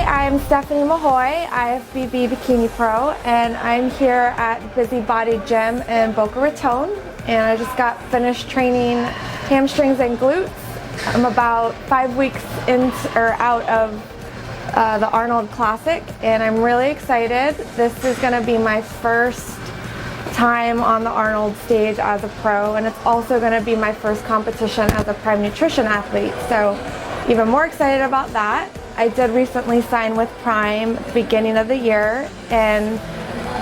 Hi, I'm Stephanie Mahoe, IFBB Bikini Pro, and I'm here at Busybody Gym in Boca Raton, and I just got finished training hamstrings and glutes. I'm about 5 weeks out of the Arnold Classic, and I'm really excited. This is going to be my first time on the Arnold stage as a pro, and it's also going to be my first competition as a Prime Nutrition athlete, so even more excited about that. I did recently sign with Prime at the beginning of the year, and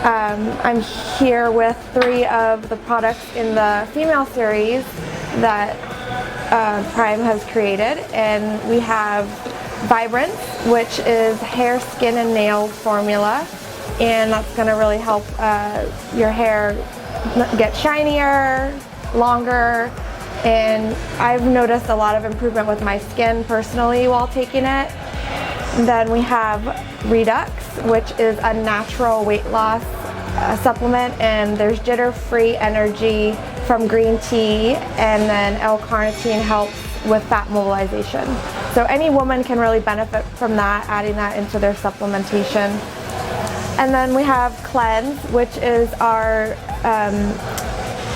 I'm here with 3 of the products in the female series that Prime has created. And we have Vibrance, which is hair, skin, and nail formula, and that's going to really help your hair get shinier, longer, and I've noticed a lot of improvement with my skin personally while taking it. Then we have Redux, which is a natural weight loss supplement, and there's jitter-free energy from green tea, and then L-carnitine helps with fat mobilization. So any woman can really benefit from that, adding that into their supplementation. And then we have Cleanse, which is our,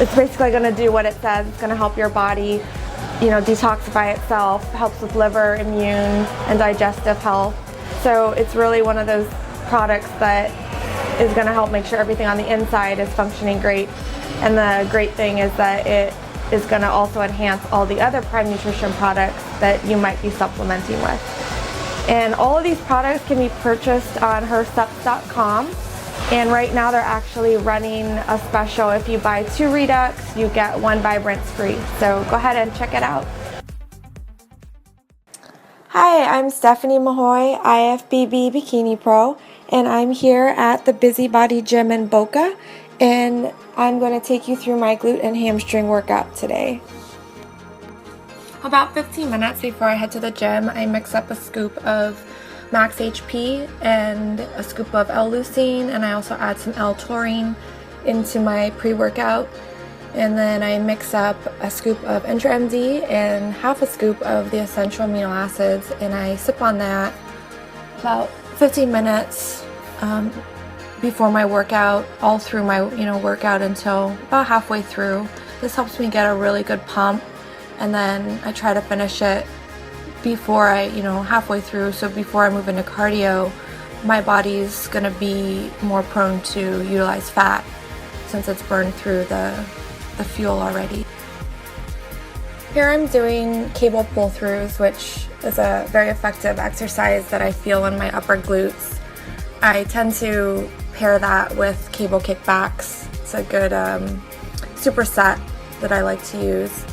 it's basically going to do what it says. It's going to help your body, detoxify itself, helps with liver, immune, and digestive health. So it's really one of those products that is going to help make sure everything on the inside is functioning great. And the great thing is that it is going to also enhance all the other Prime Nutrition products that you might be supplementing with. And all of these products can be purchased on hersups.com. And right now they're actually running a special. If you buy 2 Redux, you get 1 Vibrance free. So go ahead and check it out. Hi, I'm Stephanie Mahoe, IFBB Bikini Pro, and I'm here at the Busybody Gym in Boca, and I'm going to take you through my glute and hamstring workout today. About 15 minutes before I head to the gym, I mix up a scoop of Max HP and a scoop of L-leucine, and I also add some L-taurine into my pre-workout. And then I mix up a scoop of Intra MD and half a scoop of the essential amino acids, and I sip on that about 15 minutes before my workout, all through my workout until about halfway through. This helps me get a really good pump, and then I try to finish it before halfway through, so before I move into cardio, my body's gonna be more prone to utilize fat since it's burned through the fuel already. Here I'm doing cable pull-throughs, which is a very effective exercise that I feel in my upper glutes. I tend to pair that with cable kickbacks. It's a good superset that I like to use.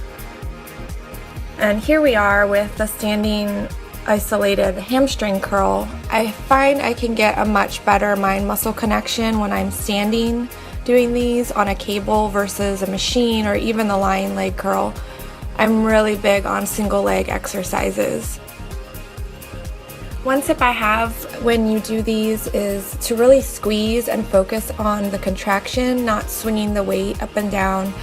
And here we are with the standing isolated hamstring curl. I find I can get a much better mind-muscle connection when I'm standing doing these on a cable versus a machine, or even the lying leg curl. I'm really big on single leg exercises. One tip I have when you do these is to really squeeze and focus on the contraction, not swinging the weight up and down.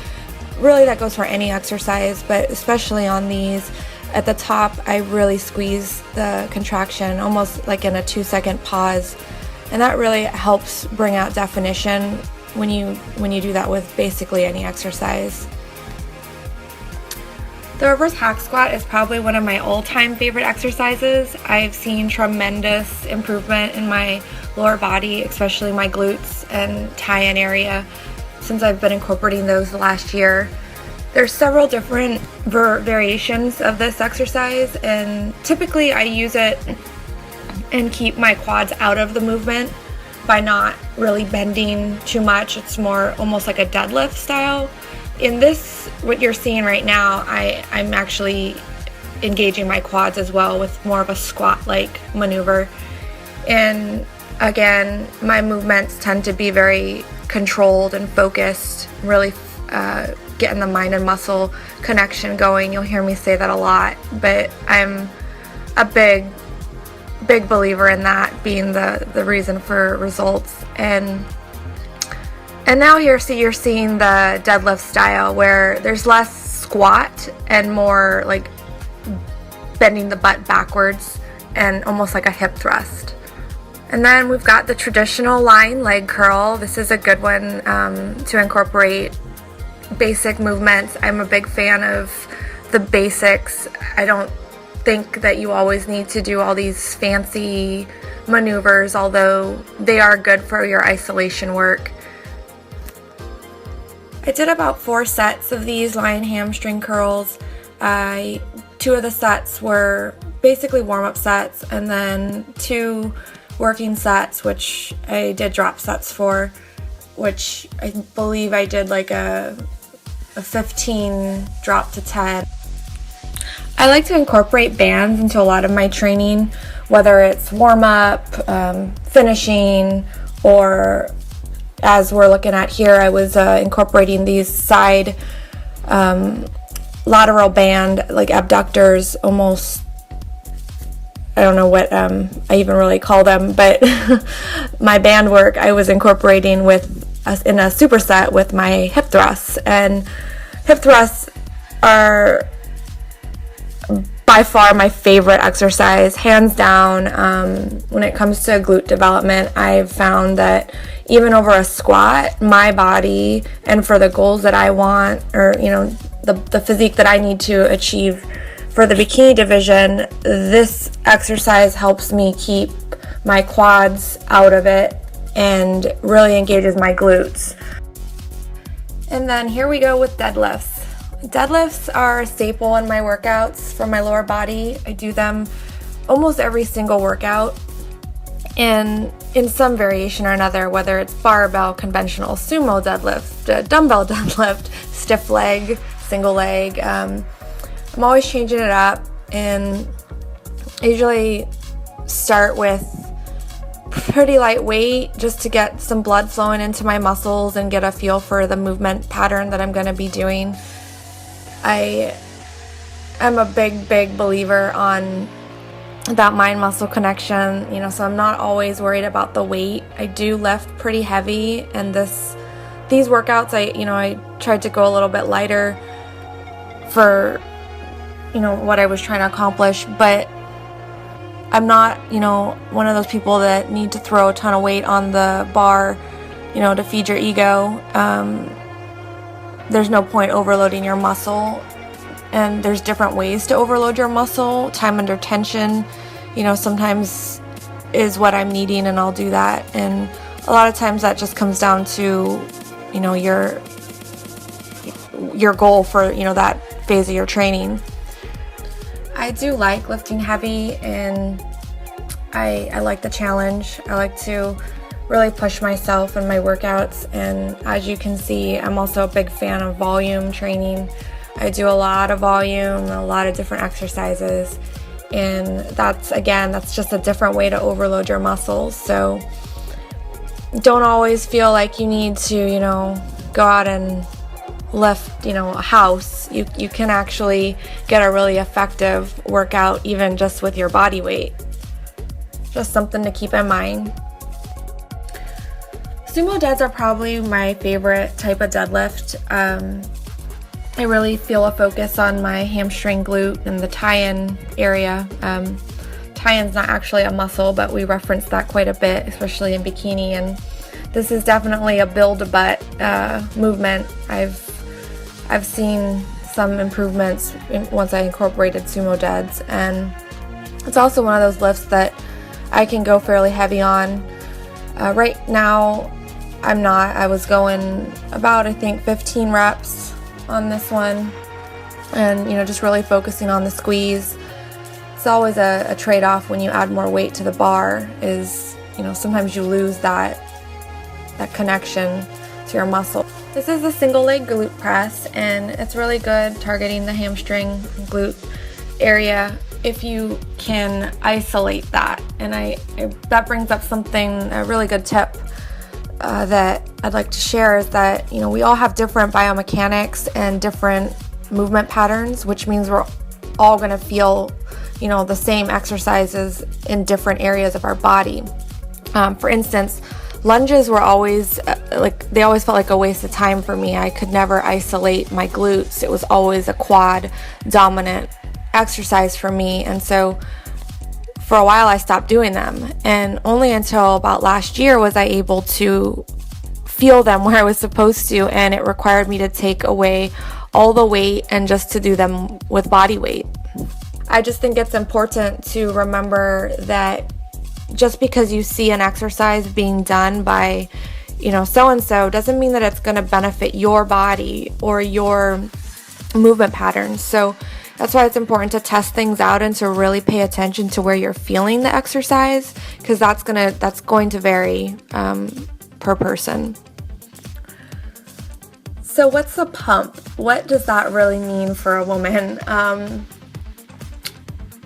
Really, that goes for any exercise, but especially on these. At the top, I really squeeze the contraction, almost like in a 2-second pause, and that really helps bring out definition when you do that with basically any exercise. The reverse hack squat is probably one of my all-time favorite exercises. I've seen tremendous improvement in my lower body, especially my glutes and tie-in area, since I've been incorporating those the last year. There's several different variations of this exercise, and typically I use it and keep my quads out of the movement by not really bending too much. It's more almost like a deadlift style. In this, what you're seeing right now, I'm actually engaging my quads as well with more of a squat-like maneuver. And again, my movements tend to be very controlled and focused, really getting the mind and muscle connection going. You'll hear me say that a lot, but I'm a big believer in that being the reason for results. And now here, you're seeing the deadlift style, where there's less squat and more like bending the butt backwards and almost like a hip thrust. And then we've got the traditional lying leg curl. This is a good one to incorporate basic movements. I'm a big fan of the basics. I don't think that you always need to do all these fancy maneuvers, although they are good for your isolation work. I did about 4 sets of these lying hamstring curls. 2 of the sets were basically warm-up sets, and then 2 working sets, which I did drop sets for, which I believe I did like a 15 drop to 10. I like to incorporate bands into a lot of my training, whether it's warm-up, finishing, or as we're looking at here, I was incorporating these side lateral band, like abductors, almost, I don't know what I even really call them, but my band work I was incorporating with in a superset with my hip thrusts. And hip thrusts are by far my favorite exercise, hands down. When it comes to glute development, I've found that even over a squat, my body, and for the goals that I want, or the physique that I need to achieve for the bikini division, this exercise helps me keep my quads out of it and really engages my glutes. And then here we go with deadlifts. Deadlifts are a staple in my workouts for my lower body. I do them almost every single workout, and in some variation or another, whether it's barbell, conventional, sumo deadlift, dumbbell deadlift, stiff leg, single leg. I'm always changing it up, and I usually start with pretty lightweight just to get some blood flowing into my muscles and get a feel for the movement pattern that I'm going to be doing. I am a big believer on that mind-muscle connection, so I'm not always worried about the weight. I do lift pretty heavy, and these workouts, I tried to go a little bit lighter for, what I was trying to accomplish, but I'm not, one of those people that need to throw a ton of weight on the bar, to feed your ego. There's no point overloading your muscle, and there's different ways to overload your muscle. Time under tension, sometimes is what I'm needing, and I'll do that. And a lot of times that just comes down to, your goal for, that phase of your training. I do like lifting heavy, and I like the challenge. I like to really push myself in my workouts, and as you can see, I'm also a big fan of volume training. I do a lot of volume, a lot of different exercises, and that's just a different way to overload your muscles. So don't always feel like you need to, go out and lift, a house. You can actually get a really effective workout even just with your body weight. Just something to keep in mind. Sumo deads are probably my favorite type of deadlift. I really feel a focus on my hamstring, glute, and the tie-in area. Tie-in's not actually a muscle, but we reference that quite a bit, especially in bikini, and this is definitely a build-a-butt movement. I've seen some improvements once I incorporated sumo deads, and it's also one of those lifts that I can go fairly heavy on. Right now, I'm not. I was going about, I think, 15 reps on this one, and just really focusing on the squeeze. It's always a trade-off when you add more weight to the bar, is sometimes you lose that connection to your muscle. This is a single leg glute press, and it's really good targeting the hamstring and glute area if you can isolate that. And that brings up a really good tip that I'd like to share, is that we all have different biomechanics and different movement patterns, which means we're all going to feel the same exercises in different areas of our body. For instance, lunges were always they always felt like a waste of time for me. I could never isolate my glutes. It was always a quad dominant exercise for me, and so for a while I stopped doing them, and only until about last year was I able to feel them where I was supposed to, and it required me to take away all the weight and just to do them with body weight. I just think it's important to remember that just because you see an exercise being done by, so-and-so doesn't mean that it's going to benefit your body or your movement patterns. So that's why it's important to test things out and to really pay attention to where you're feeling the exercise, because that's going to vary per person. So what's a pump? What does that really mean for a woman?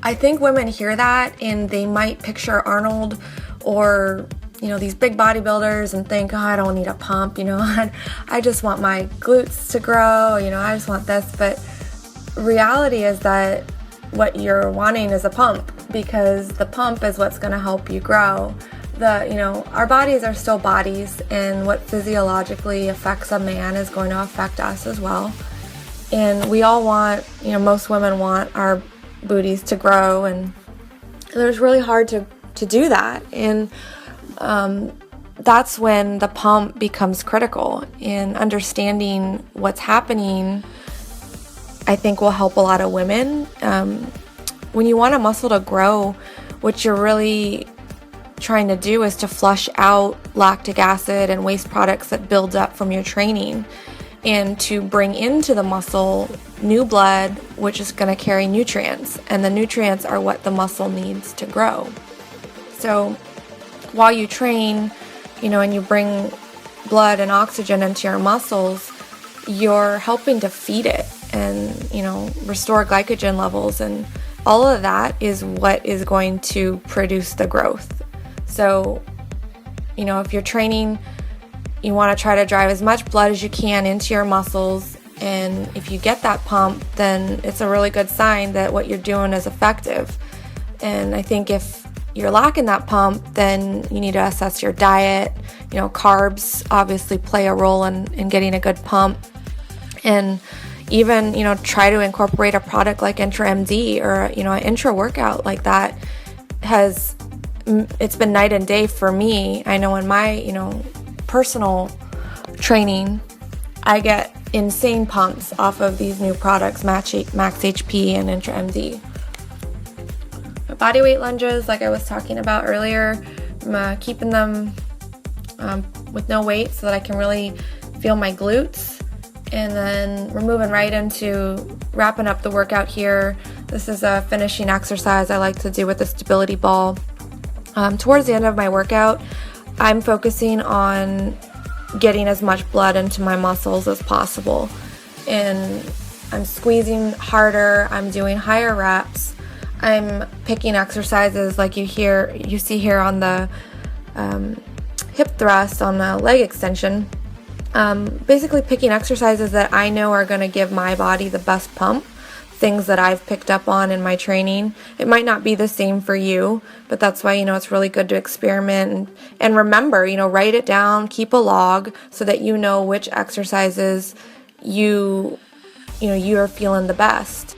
I think women hear that and they might picture Arnold or these big bodybuilders and think, oh, I don't need a pump, I just want my glutes to grow, I just want this. But reality is that what you're wanting is a pump, because the pump is what's going to help you grow. Our bodies are still bodies, and what physiologically affects a man is going to affect us as well. And we all want, most women want our booties to grow, and it's really hard to do that. And that's when the pump becomes critical, and understanding what's happening, I think, will help a lot of women. When you want a muscle to grow, what you're really trying to do is to flush out lactic acid and waste products that build up from your training, and to bring into the muscle new blood, which is going to carry nutrients, and the nutrients are what the muscle needs to grow. So while you train, and you bring blood and oxygen into your muscles, you're helping to feed it and, restore glycogen levels, and all of that is what is going to produce the growth. So, if you're training, you want to try to drive as much blood as you can into your muscles, and if you get that pump, then it's a really good sign that what you're doing is effective. And I think if you're lacking that pump, then you need to assess your diet. Carbs obviously play a role in getting a good pump, and even try to incorporate a product like IntraMD or an intra workout like that. It's been night and day for me. I know in my personal training, I get insane pumps off of these new products, Max HP and IntraMD. Body weight lunges, like I was talking about earlier, I'm keeping them with no weight so that I can really feel my glutes. And then we're moving right into wrapping up the workout here. This is a finishing exercise I like to do with the stability ball. Towards the end of my workout, I'm focusing on getting as much blood into my muscles as possible. And I'm squeezing harder, I'm doing higher reps. I'm picking exercises like you see here on the hip thrust, on the leg extension. Basically picking exercises that I know are going to give my body the best pump, things that I've picked up on in my training. It might not be the same for you, but that's why, it's really good to experiment and remember, write it down, keep a log so that you know which exercises you are feeling the best.